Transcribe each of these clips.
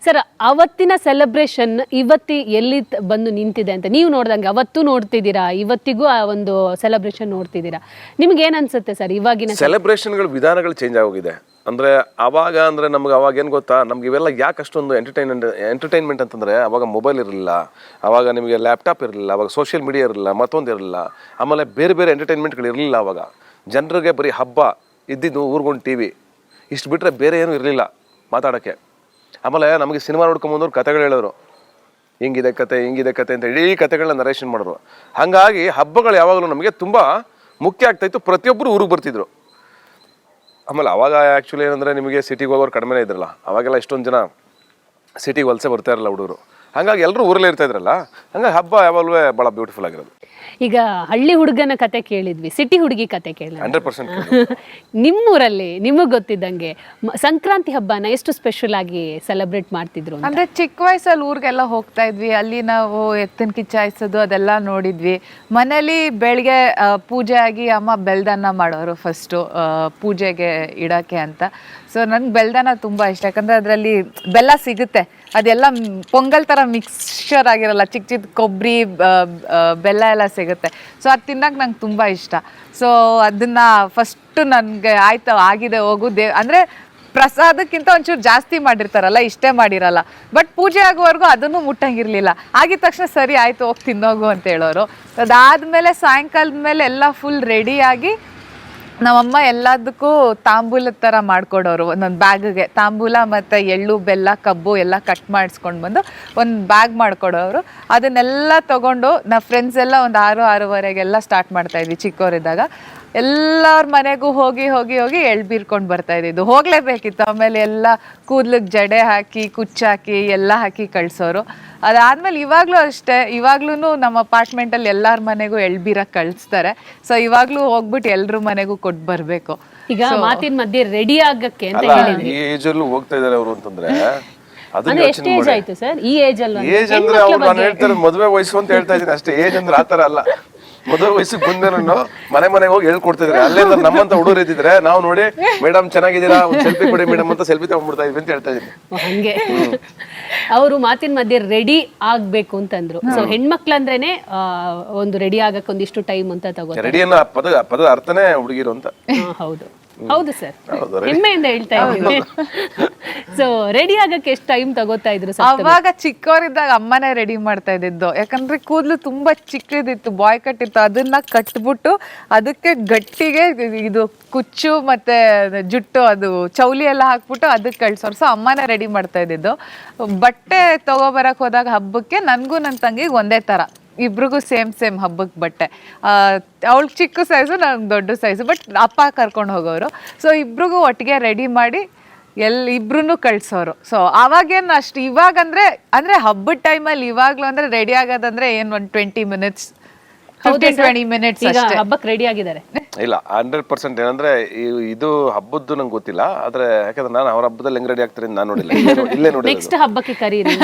Sir, ಅವತ್ತಿನ celebration ಇವತ್ತಿ ಎಲ್ಲಿ ಬಂದು ನಿಂತಿದೆ ಅಂತ ನೀವು ನೋಡ್ದಂಗೆ ಅವತ್ತು ನೋಡ್ತಿದ್ದೀರಾ, ಇವತ್ತಿಗೂ ಆ ಒಂದು ಸೆಲೆಬ್ರೇಷನ್ ನೋಡ್ತಿದ್ದೀರಾ, ನಿಮ್ಗೆ ಏನ್ ಅನ್ಸುತ್ತೆ ಸರ್? ಇವಾಗಿನ ಸೆಲೆಬ್ರೇಷನ್ಗಳ ವಿಧಾನಗಳು ಚೇಂಜ್ ಆಗೋಗಿದೆ. ಅಂದ್ರೆ ಅವಾಗ ಅಂದ್ರೆ ನಮ್ಗೆ ಅವಾಗ ಏನು ಗೊತ್ತಾ, ನಮ್ಗೆ ಇವೆಲ್ಲ ಯಾಕೆ ಅಷ್ಟೊಂದು ಎಂಟರ್ಟೈನ್ಮೆಂಟ್ ಅಂತಂದ್ರೆ ಅವಾಗ ಮೊಬೈಲ್ ಇರಲಿಲ್ಲ, ಅವಾಗ ನಿಮಗೆ ಲ್ಯಾಪ್ಟಾಪ್ ಇರಲಿಲ್ಲ, ಅವಾಗ ಸೋಷಿಯಲ್ ಮೀಡಿಯಾ ಇರಲಿಲ್ಲ, ಮತ್ತೊಂದು ಇರಲಿಲ್ಲ, ಆಮೇಲೆ ಬೇರೆ ಬೇರೆ ಎಂಟರ್ಟೈನ್ಮೆಂಟ್ಗಳು ಇರಲಿಲ್ಲ. ಅವಾಗ ಜನರಿಗೆ ಬರೀ ಹಬ್ಬ ಇದ್ದಿದ್ದು, ಊರ್ಗೊಂಡು ಟಿ ವಿ, ಇಷ್ಟು ಬಿಟ್ಟರೆ ಬೇರೆ ಏನೂ ಇರಲಿಲ್ಲ ಮಾತಾಡೋಕ್ಕೆ. ಆಮೇಲೆ ನಮಗೆ ಸಿನಿಮಾ ನೋಡ್ಕೊಂಬಂದವ್ರು ಕತೆಗಳು ಹೇಳೋರು, ಹಿಂಗಿದೆ ಕತೆ ಅಂತ ಇಡೀ ಕತೆಗಳನ್ನ ನರೇಷನ್ ಮಾಡೋರು. ಹಾಗಾಗಿ ಹಬ್ಬಗಳು ಯಾವಾಗಲೂ ನಮಗೆ ತುಂಬ ಮುಖ್ಯ ಆಗ್ತಾಯಿತ್ತು. ಪ್ರತಿಯೊಬ್ಬರು ಊರಿಗೆ ಬರ್ತಿದ್ರು. ಆಮೇಲೆ ಅವಾಗ ಆ್ಯಕ್ಚುಲಿ ಏನಂದರೆ ನಿಮಗೆ ಸಿಟಿಗೆ ಹೋಗೋರು ಕಡಿಮೆನೇ ಇದ್ರಲ್ಲ, ಅವಾಗೆಲ್ಲ ಇಷ್ಟೊಂದು ಜನ ಸಿಟಿಗೆ ವಲಸೆ ಬರ್ತಾ ಇರಲ್ಲ ಹುಡುಗರು. ಹಾಗಾಗಿ ಎಲ್ಲರೂ ಊರಲ್ಲೇ ಇರ್ತಾ ಇದ್ರಲ್ಲ, ಹಂಗಾಗಿ ಹಬ್ಬ ಯಾವಾಗಲೂ ಭಾಳ ಬ್ಯೂಟಿಫುಲ್ ಆಗಿರೋದು. ಈಗ ಹಳ್ಳಿ ಹುಡುಗನ ಕತೆ ಕೇಳಿದ್ವಿ, ಸಿಟಿ ಹುಡುಗಿ ಕತೆ ಕೇಳಿದ್ವಿ. 100% ನಿಮ್ಮೂರಲ್ಲಿ ನಿಮಗೆ ಗೊತ್ತಿದ್ದಂಗೆ ಸಂಕ್ರಾಂತಿ ಹಬ್ಬನ ಎಷ್ಟು ಸ್ಪೆಷಲ್ ಆಗಿ ಸೆಲೆಬ್ರೇಟ್ ಮಾಡ್ತಿದ್ರು ಅಂತ? ಅಂದ್ರೆ ಚಿಕ್ಕ ವಯಸ್ಸಲ್ಲಿ ಊರಿಗೆಲ್ಲ ಹೋಗ್ತಾ ಇದ್ವಿ, ಅಲ್ಲಿ ನಾವು ಎತ್ತಿನ ಕಿಚ್ಚಾಯಿಸೋದು ಅದೆಲ್ಲ ನೋಡಿದ್ವಿ. ಮನೇಲಿ ಬೆಳಗ್ಗೆ ಪೂಜೆ ಆಗಿ ಅಮ್ಮ ಬೆಲ್ದನ್ನ ಮಾಡೋರು ಫಸ್ಟು ಪೂಜೆಗೆ ಇಡೋಕ್ಕೆ ಅಂತ. ಸೊ ನನ್ಗೆ ಬೆಲ್ದನ್ನ ತುಂಬ ಇಷ್ಟ, ಯಾಕಂದರೆ ಅದರಲ್ಲಿ ಬೆಲ್ಲ ಸಿಗುತ್ತೆ, ಅದೆಲ್ಲ ಪೊಂಗಲ್ ಥರ ಮಿಕ್ಸ್ಚರ್ ಆಗಿರಲ್ಲ, ಚಿಕ್ಕ ಚಿಕ್ಕ ಕೊಬ್ಬರಿ ಬೆಲ್ಲ ಎಲ್ಲ ಸಿಗುತ್ತೆ. ಸೊ ಅದು ತಿನ್ನೋಕೆ ನಂಗೆ ತುಂಬ ಇಷ್ಟ. ಸೊ ಅದನ್ನು ಫಸ್ಟು ನನಗೆ ಆಯ್ತು ಆಗಿದೆ ಹೋಗು ಅಂದರೆ ಪ್ರಸಾದಕ್ಕಿಂತ ಒಂಚೂರು ಜಾಸ್ತಿ ಮಾಡಿರ್ತಾರಲ್ಲ, ಇಷ್ಟೇ ಮಾಡಿರಲ್ಲ. ಬಟ್ ಪೂಜೆ ಆಗುವವರೆಗೂ ಅದನ್ನು ಮುಟ್ಟಂಗಿರಲಿಲ್ಲ. ಆಗಿದ ತಕ್ಷಣ ಸರಿ ಆಯಿತು ಹೋಗಿ ತಿನ್ನೋಗು ಅಂತ ಹೇಳೋರು. ಅದಾದಮೇಲೆ ಸಾಯಂಕಾಲದ ಮೇಲೆ ಎಲ್ಲ ಫುಲ್ ರೆಡಿಯಾಗಿ ನಮ್ಮಮ್ಮ ಎಲ್ಲದಕ್ಕೂ ತಾಂಬೂಲದ ಥರ ಮಾಡಿಕೊಡೋರು. ಒಂದೊಂದು ಬ್ಯಾಗ್ಗೆ ತಾಂಬೂಲ ಮತ್ತು ಎಳ್ಳು ಬೆಲ್ಲ ಕಬ್ಬು ಎಲ್ಲ ಕಟ್ ಮಾಡಿಸ್ಕೊಂಡು ಬಂದು ಒಂದು ಬ್ಯಾಗ್ ಮಾಡಿಕೊಡೋರು. ಅದನ್ನೆಲ್ಲ ತೊಗೊಂಡು ನಾವು ಫ್ರೆಂಡ್ಸ್ ಎಲ್ಲ ಒಂದು 6-6:30 ಸ್ಟಾರ್ಟ್ ಮಾಡ್ತಾಯಿದ್ವಿ ಚಿಕ್ಕವರಿದ್ದಾಗ. ಎಲ್ಲರ ಮನೆಗೂ ಹೋಗಿ ಹೋಗಿ ಹೋಗಿ ಎಳ್ಳು ಬೀರ್ಕೊಂಡು ಬರ್ತಾಯಿದ್ದು, ಹೋಗಲೇಬೇಕಿತ್ತು. ಆಮೇಲೆ ಎಲ್ಲ ಕೂದಲಿಗೆ ಜಡೆ ಹಾಕಿ ಕುಚ್ಚಾಕಿ ಎಲ್ಲ ಹಾಕಿ ಕಳಿಸೋರು. ಅದಾದಮೇಲೆ ಇವಾಗಲೂ ಅಷ್ಟೇ, ಇವಾಗ್ಲೂ ನಮ್ಮ ಅಪಾರ್ಟ್ಮೆಂಟಲ್ಲಿ ಎಲ್ಲರ ಮನೆಗೂ ಎಳ್ಳು ಬೀರಕ್ಕೆ ಕಳಿಸ್ತಾರೆ. ಸೊ ಇವಾಗಲೂ ಹೋಗ್ಬಿಟ್ಟು ಎಲ್ರ ಮನೆಗೂ ಕೊಟ್ಟು ಬರಬೇಕು. ಈಗ ಮಾತಿನ ಮಧ್ಯೆ ರೆಡಿ ಆಗಕ್ಕೆ ಅಂತ ಹೇಳಿದ್ರಿ, ಈ ಏಜ್ ಅಲ್ಲೂ ಹೋಗ್ತಾ ಇದಾರೆ ಅವರು ಅಂತಂದ್ರೆ ಅಂದ್ರೆ ಎಷ್ಟು ಏಜ್ ಆಯ್ತು ಸರ್? ಈ ಏಜ್ ಅಲ್ಲಿ ಏಜ್ ಅಂದ್ರೆ ಅವ್ರು ನಾನು ಹೇಳ್ತಾರೆ ಮದುವೆ ವಯಸ್ಸು ಅಂತ ಹೇಳ್ತಾ ಇದ್ದೀನಿ ಅಷ್ಟೇ. ಏಜ್ ಅಂದ್ರೆ ಆತರ ಅಲ್ಲ. ಮದುವೆ ವಯಸ್ಸಿಗೆ ಬಂದೇನೋ ಮನೆಗೆ ಹೋಗಿ ಹೇಳ್ಕೊಡ್ತಿದ್ರೆ, ಅಲ್ಲೇ ನಮ್ಮಂತ ಹುಡುಗರು ಇದ್ದಿದ್ರೆ ನಾವು ನೋಡಿ ಮೇಡಮ್ ಚೆನ್ನಾಗಿದ್ದೀರಾ ಒಂದು ಸೆಲ್ಫಿ ಕೊಡಿ ಮೇಡಮ್ ಅಂತ ಸೆಲ್ಫಿ ತಗೊಂಡ್ಬಿಡ್ತಾ ಇದ್ವಿ ಅಂತ ಹೇಳ್ತಾ ಇದ್ದೀನಿ. ಹಂಗೆ ಅವರು ಮಾತಿನ ಮಧ್ಯೆ ರೆಡಿ ಆಗ್ಬೇಕು ಅಂತಂದ್ರು. ಸೊ ಹೆಣ್ಮಕ್ಳಂದ್ರೇನೆ ಒಂದು ರೆಡಿ ಆಗಕ್ಕೆ ಒಂದಿಷ್ಟು ಟೈಮ್ ಅಂತ ತಗೋ. ರೆಡಿ ಅನ್ನೋ ಪದದ ಅರ್ಥನೇ ಹುಡುಗಿರು ಅಂತ. ಹೌದು ಹೌದು ಸರ್, ಹೆಮ್ಮೆಯಿಂದ ಹೇಳ್ತಾ ಇದ್ದೀನಿ. ಸೊ ರೆಡಿ ಆಗಕ್ಕೆ ಎಷ್ಟು ಟೈಮ್ ತಗೋತಾ ಇದ್ರು? ಅವಾಗ ಚಿಕ್ಕವರಿದ್ದಾಗ ಅಮ್ಮನೇ ರೆಡಿ ಮಾಡ್ತಾ ಇದ್ದಿದ್ದು, ಯಾಕಂದ್ರೆ ಕೂದಲು ತುಂಬಾ ಚಿಕ್ಕದಿತ್ತು, ಬಾಯ್ ಕಟ್ ಇತ್ತು. ಅದನ್ನ ಕಟ್ಬಿಟ್ಟು ಅದಕ್ಕೆ ಗಟ್ಟಿಗೆ ಇದು ಕುಚ್ಚು ಮತ್ತೆ ಜುಟ್ಟು ಅದು ಚೌಲಿ ಎಲ್ಲ ಹಾಕ್ಬಿಟ್ಟು ಅದಕ್ಕೆ ಕಳ್ಸೋರು. ಸೊ ಅಮ್ಮನೇ ರೆಡಿ ಮಾಡ್ತಾ ಇದ್ದಿದ್ದು. ಬಟ್ಟೆ ತಗೋಬರಕ್ ಹೋದಾಗ ಹಬ್ಬಕ್ಕೆ ನನಗೂ ನನ್ನ ತಂಗಿಗೆ ಒಂದೇ ತರ, ಇಬ್ರಿಗೂ ಸೇಮ್ ಹಬ್ಬಕ್ಕೆ ಬಟ್ಟೆ. ಅವಳಿಗೆ ಚಿಕ್ಕ ಸೈಜು, ನನಗೆ ದೊಡ್ಡ ಸೈಜು. ಬಟ್ ಅಪ್ಪ ಕರ್ಕೊಂಡು ಹೋಗೋರು. ಸೊ ಇಬ್ರಿಗೂ ಒಟ್ಟಿಗೆ ರೆಡಿ ಮಾಡಿ ಇಬ್ರು ಕಳ್ಸೋರು. ಸೊ ಅವಾಗೇನು ಅಷ್ಟು ಇವಾಗಂದ್ರೆ ಅಂದ್ರೆ ಹಬ್ಬದ ಟೈಮಲ್ಲಿ ಇವಾಗ್ಲೂ ಅಂದ್ರೆ ರೆಡಿ ಆಗೋದಂದ್ರೆ ಏನು ಒಂದು 20 ಮಿನಿಟ್ಸ್ 20 ಮಿನಿಟ್ಸ್ ಅಷ್ಟೇ. ಹಬ್ಬಕ್ಕೆ ರೆಡಿ ಆಗಿದ್ದಾರೆ ಇಲ್ಲ 100%. ಏನಂದ್ರೆ ಇದು ಹಬ್ಬದ್ದು ನಂಗೆ ಗೊತ್ತಿಲ್ಲ, ಆದ್ರೆ ಯಾಕಂದ್ರೆ ನಾನು ಅವ್ರ ಹಬ್ಬದಲ್ಲಿ ಹೆಂಗ್ ರೆಡಿ ಆಗ್ತಾರೆ ನಾನು ನೋಡಿಲ್ಲ, ಇಲ್ಲೇ ನೋಡಿ. ನೆಕ್ಸ್ಟ್ ಹಬ್ಬಕ್ಕೆ ಕರೀರಿ,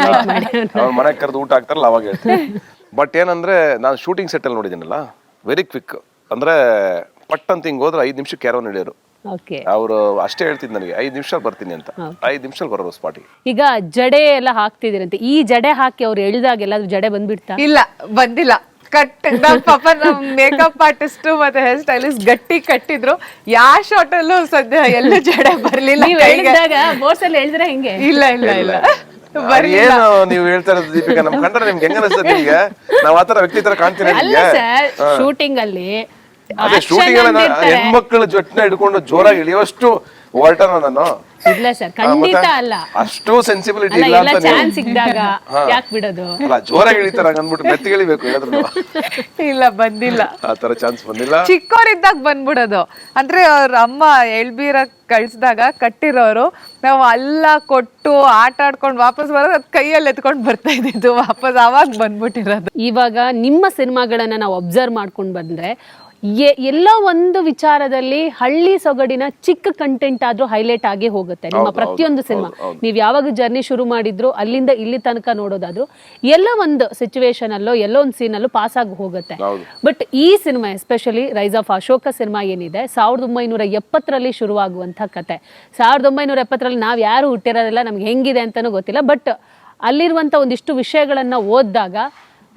ಅವ್ರ ಮನೆಗೆ ಕರೆದು ಊಟ ಹಾಕ್ತಾರಲ್ಲ ಅವಾಗ ಹೇಳ್ತೀನಿ. ಬಟ್ ಏನಂದ್ರೆ ನಾನು ಶೂಟಿಂಗ್ ಸೆಟ್ ಅಲ್ಲಿ ನೋಡಿದ್ದೀನಲ್ಲ, ವೆರಿ ಕ್ವಿಕ್. ಅಂದ್ರೆ ಪಟ್ ಅಂತ ಹಿಂಗ್ ಹೋದ್ರೆ 5 ನಿಮಿಷಕ್ಕೆ ಯಾರೋ ನಡೆಯೋರು. ಅವರು ಅಷ್ಟೇ ಹೇಳ್ತಿದ್ ನನಗೆ 5 ನಿಮಿಷ ಬರ್ತೀನಿ ಅಂತ. 5 ನಿಮಿಷ ಬರೋರು ಸ್ಪಾಟಿಗೆ. ಈಗ ಜಡೆ ಎಲ್ಲ ಹಾಕ್ತಿದಿರಂತೆ, ಈ ಜಡೆ ಹಾಕಿ ಅವ್ರು ಎಳ್ದಾಗ ಎಲ್ಲಾದ್ರೂ ಜಡೆ ಬಂದ್ಬಿಡ್ತಾ? ಇಲ್ಲ, ಬಂದಿಲ್ಲ. ಪಾಪ ನಮ್ ಮೇಕಪ್ ಆರ್ಟಿಸ್ಟ್ ಮತ್ತೆ ಹೇರ್ ಸ್ಟೈಲಿಸ್ಟ್ ಗಟ್ಟಿ ಕಟ್ಟಿದ್ರು. ಯಾವ ಶಾರ್ಟ್ ಅಲ್ಲೂ ಸದ್ಯ ಎಲ್ಲೂ ಜಡೆ ಬರ್ಲಿಲ್ಲ. ಬೋರ್ಸಲ್ಲಿ ಎಳ್ದ್ರೆ ಹೆಂಗೆ? ಇಲ್ಲ ಇಲ್ಲ ಇಲ್ಲ ಏನು ನೀವು ಹೇಳ್ತಾ ಇರೋದು ದೀಪಿಕಾ? ನಮ್ ಕಂಡ್ರೆ ನಿಮ್ಗೆ ಹೆಂಗ ಅನಿಸ್ತದೆ? ನಿಮ್ಗೆ ನಾವ್ ಆತರ ವ್ಯಕ್ತಿ ತರ ಕಾಣ್ತೀನಿ. ಶೂಟಿಂಗ್ ಅಲ್ಲಿ ಅದೇ ಶೂಟಿಂಗ್ ಅಲ್ಲಿ ಹೆಣ್ಮಕ್ಳ ಜೊಟ್ಟನ ಹಿಡ್ಕೊಂಡು ಜೋರಾಗಿ ಇಳಿಯೋಷ್ಟು ಹೊರಟನ ನಾನು. ಇಲ್ಲ ಸರ್, ಖಂಡಿತ ಅಲ್ಲ. ಅಷ್ಟು ಸೆನ್ಸಿಬಿಲಿಟಿ ಇಲ್ಲ ಅಂತ ಚಾನ್ಸ್ ಸಿಕ್ಕಿದಾಗ ಯಾಕೆ ಬಿಡೋದು? ಅಲ್ಲ, ಜೋರಾಗಿ ಇಳಿತಾರ ಅಂದ್ಬಿಟ್ಟು ಮೆತ್ತಿಗಿಳಿಬೇಕು ಹೇಳಿದ್ರು. ಇಲ್ಲ, ಬಂದಿಲ್ಲ, ಆ ತರ ಚಾನ್ಸ್ ಬಂದಿಲ್ಲ. ಚಿಕ್ಕವರಿದ್ದಾಗ ಬಂದ್ಬಿಡೋದು. ಅಂದ್ರೆ ಅವ್ರ ಅಮ್ಮ ಎಳ್ಬೀರ ಕಳ್ಸಿದಾಗ ಕಟ್ಟಿರೋರು, ನಾವು ಎಲ್ಲ ಕೊಟ್ಟು ಆಟ ಆಡ್ಕೊಂಡು ವಾಪಸ್ ಬರೋದು, ಅದ್ ಕೈಯಲ್ಲಿ ಎತ್ಕೊಂಡು ಬರ್ತಾ ಇದ್ದಿದ್ದು ವಾಪಸ್. ಅವಾಗ ಬಂದ್ಬಿಟ್ಟಿರೋದು. ಇವಾಗ ನಿಮ್ಮ ಸಿನಿಮಾಗಳನ್ನ ನಾವು ಅಬ್ಸರ್ವ್ ಮಾಡ್ಕೊಂಡು ಬಂದ್ರೆ ಎಲ್ಲೋ ಒಂದು ವಿಚಾರದಲ್ಲಿ ಹಳ್ಳಿ ಸೊಗಡಿನ ಚಿಕ್ಕ ಕಂಟೆಂಟ್ ಆದ್ರೂ ಹೈಲೈಟ್ ಆಗಿ ಹೋಗುತ್ತೆ ನಿಮ್ಮ ಪ್ರತಿಯೊಂದು ಸಿನಿಮಾ. ನೀವು ಯಾವಾಗ ಜರ್ನಿ ಶುರು ಮಾಡಿದ್ರು ಅಲ್ಲಿಂದ ಇಲ್ಲಿ ತನಕ ನೋಡೋದಾದ್ರು ಎಲ್ಲ ಒಂದು ಸಿಚುವೇಶನ್ ಅಲ್ಲೋ ಎಲ್ಲೋ ಒಂದು ಸೀನ್ ಅಲ್ಲೂ ಪಾಸ್ ಆಗಿ ಹೋಗುತ್ತೆ. ಬಟ್ ಈ cinema especially rise of Ashoka cinema ಏನಿದೆ 1970ರಲ್ಲಿ ಶುರುವಾಗುವಂತ ಕತೆ. 1970ರಲ್ಲಿ ನಾವ್ ಯಾರು ಹುಟ್ಟಿರೋದಿಲ್ಲ, ನಮ್ಗೆ ಹೆಂಗಿದೆ ಅಂತಾನೂ ಗೊತ್ತಿಲ್ಲ. ಬಟ್ ಅಲ್ಲಿರುವಂತ ಒಂದಿಷ್ಟು ವಿಷಯಗಳನ್ನ ಓದಿದಾಗ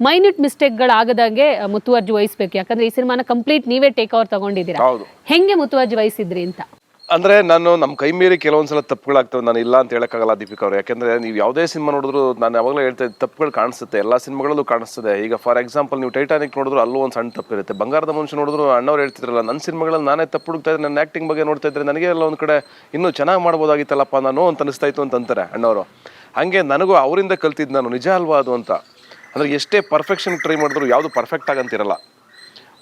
ಮೈನ್ಯೂಟ್ ಮಿಸ್ಟೇಕ್ಗಳಾಗದಾಗೆ ಮುತುವರ್ಜಿ ವಹಿಸ್ಬೇಕು. ಯಾಕಂದ್ರೆ ಈ ಸಿನಿಮಾನ ಕಂಪ್ಲೀಟ್ ನೀವೇ ಟೇಕ್ ಓವರ್ ತಗೊಂಡಿದ್ದೀರಾ. ಹೆಂಗೆ ಮುತುವರ್ಜಿ ವಹಿಸಿದ್ರಿ ಅಂತ? ಅಂದ್ರೆ ನಾನು ನಮ್ಮ ಕೈ ಮೀರಿ ಕೆಲವೊಂದ್ಸಲ ತಪ್ಪುಗಳಾಗ್ತವೆ. ನಾನು ಇಲ್ಲ ಅಂತ ಹೇಳಕ್ಕಾಗಲ್ಲ ದೀಪಿಕಾ ಅವ್ರು. ಯಾಕಂದ್ರೆ ನೀವು ಯಾವುದೇ ಸಿನಿಮಾ ನೋಡಿದ್ರು ನಾನು ಯಾವಾಗಲೂ ಹೇಳ್ತಾ ಇದ್ದೆ ತಪ್ಪುಗಳು ಕಾಣಿಸುತ್ತೆ, ಎಲ್ಲ ಸಿನಿಮಾಗಳಲ್ಲೂ ಕಾಣಿಸ್ತದೆ. ಈಗ ಫಾರ್ ಎಕ್ಸಾಂಪಲ್ ನೀವು ಟೈಟಾನಿಕ್ ನೋಡಿದ್ರು ಅಲ್ಲೂ ಒಂದು ಸಣ್ಣ ತಪ್ಪಿರುತ್ತೆ. ಬಂಗಾರದ ಮನುಷ್ಯ ನೋಡಿದ್ರು ಅಣ್ಣವ್ರು ಹೇಳ್ತಿದ್ರಲ್ಲ, ನನ್ನ ಸಿನಿಮಾಗಳಲ್ಲಿ ನಾನೇ ತಪ್ಪು ಹುಡುಕ್ತಾ ಇದ್ದೆ, ನನ್ನ ಆಕ್ಟಿಂಗ್ ಬಗ್ಗೆ ನೋಡ್ತಾ ಇದ್ರೆ ನನಗೆ ಎಲ್ಲ ಒಂದು ಕಡೆ ಇನ್ನೂ ಚೆನ್ನಾಗಿ ಮಾಡ್ಬೋದಾಗಿತ್ತಲ್ಲಪ್ಪ ನಾನು ಅಂತ ಅನಿಸ್ತಾ ಇತ್ತು ಅಂತ ಅಂತಾರೆ ಅಣ್ಣವರು. ಹಂಗೆ ನನಗೂ ಅವರಿಂದ ಕಲ್ತಿದ್ದು ನಾನು ನಿಜ ಅಲ್ವಾ ಅದು ಅಂತ. ಅಂದರೆ ಎಷ್ಟೇ ಪರ್ಫೆಕ್ಷನ್ ಟ್ರೈ ಮಾಡಿದ್ರು ಯಾವುದು ಪರ್ಫೆಕ್ಟ್ ಆಗಂತಿರಲ್ಲ.